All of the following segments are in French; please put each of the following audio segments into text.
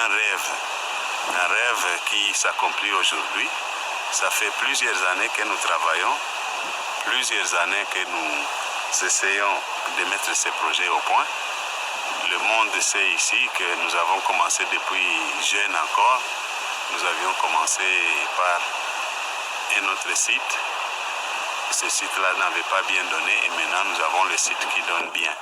un rêve qui s'accomplit aujourd'hui. Ça fait plusieurs années que nous travaillons, plusieurs années que nous essayons de mettre ces projets au point. Le monde sait ici que nous avons commencé depuis jeune encore. Nous avions commencé par un autre site. Ce site-là n'avait pas bien donné et maintenant nous avons le site qui donne bien.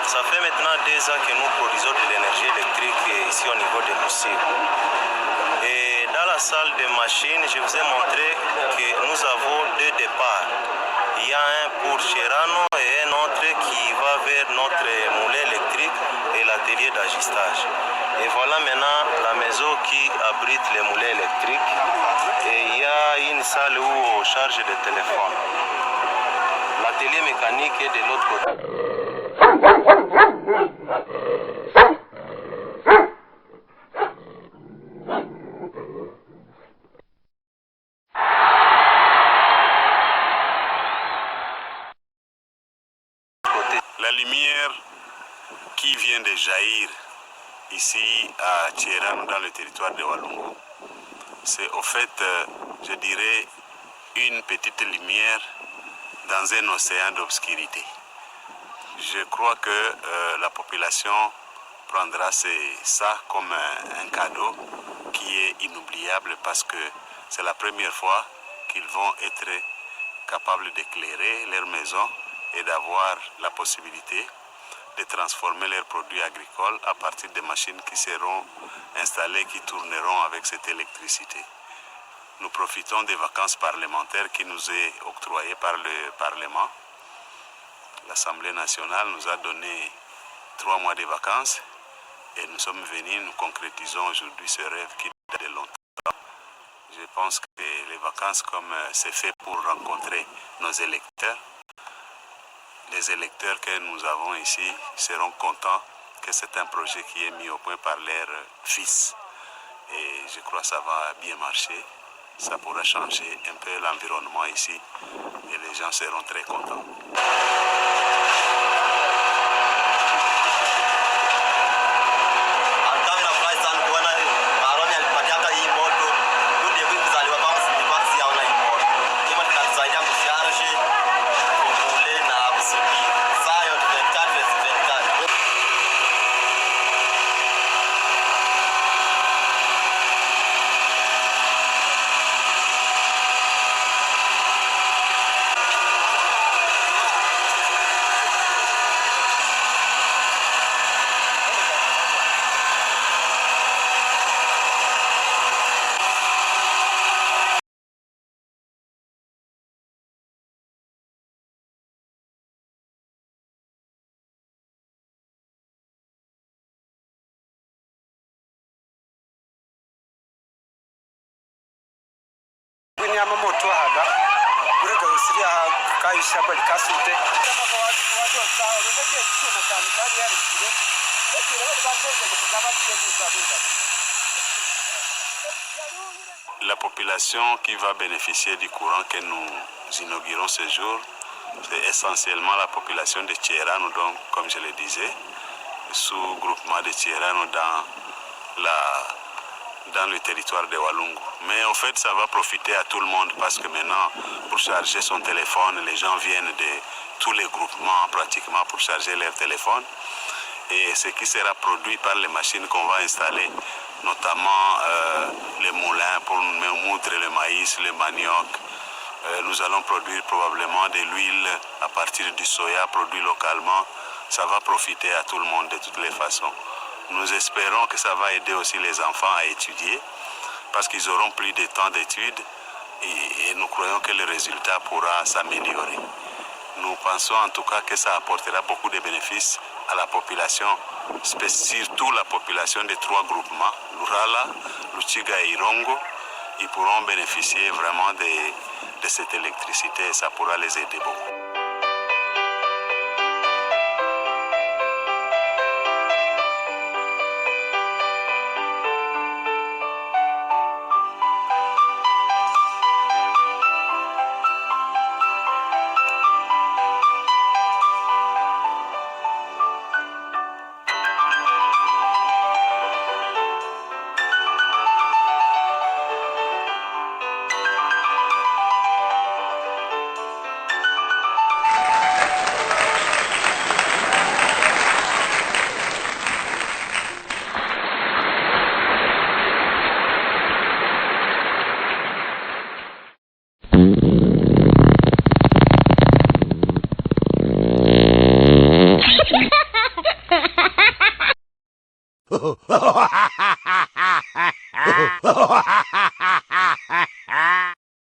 Ça fait maintenant 2 ans que nous produisons de l'énergie électrique ici au niveau de Moussi. Et dans la salle de machines, je vous ai montré que nous avons 2 départs. Il y a un pour Cherano et un autre qui va vers notre moulin électrique et l'atelier d'ajustage. Et voilà maintenant la maison qui abrite les moulins électriques. Et il y a une salle où on charge des téléphones. L'atelier mécanique est de l'autre côté. La lumière qui vient de jaillir ici à Tcheran dans le territoire de Walungu, c'est au fait, je dirais, une petite lumière dans un océan d'obscurité. Je crois que la population prendra ça comme un cadeau qui est inoubliable parce que c'est la première fois qu'ils vont être capables d'éclairer leur maison et d'avoir la possibilité de transformer leurs produits agricoles à partir des machines qui seront installées, qui tourneront avec cette électricité. Nous profitons des vacances parlementaires qui nous est octroyées par le Parlement. L'Assemblée nationale nous a donné 3 mois de vacances et nous sommes venus, nous concrétisons aujourd'hui ce rêve qui date de longtemps. Je pense que les vacances, comme c'est fait pour rencontrer nos électeurs, les électeurs que nous avons ici seront contents que c'est un projet qui est mis au point par leurs fils. Et je crois que ça va bien marcher. Ça pourra changer un peu l'environnement ici et les gens seront très contents. Nyama moto hada La population qui va bénéficier du courant que nous inaugurons ce jour, c'est essentiellement la population de Tcherano, donc comme je le disais, sous-groupement de Tcherano dans le territoire de Walungu. Mais en fait, ça va profiter à tout le monde parce que maintenant, pour charger son téléphone, les gens viennent de tous les groupements pratiquement pour charger leur téléphone. Et ce qui sera produit par les machines qu'on va installer, notamment les moulins pour moudre le maïs, le manioc. Nous allons produire probablement de l'huile à partir du soya produit localement. Ça va profiter à tout le monde de toutes les façons. Nous espérons que ça va aider aussi les enfants à étudier parce qu'ils auront plus de temps d'études et nous croyons que le résultat pourra s'améliorer. Nous pensons en tout cas que ça apportera beaucoup de bénéfices à la population, surtout la population des 3 groupements, Lurala, Luchiga et Irongo. Ils pourront bénéficier vraiment de cette électricité et ça pourra les aider beaucoup.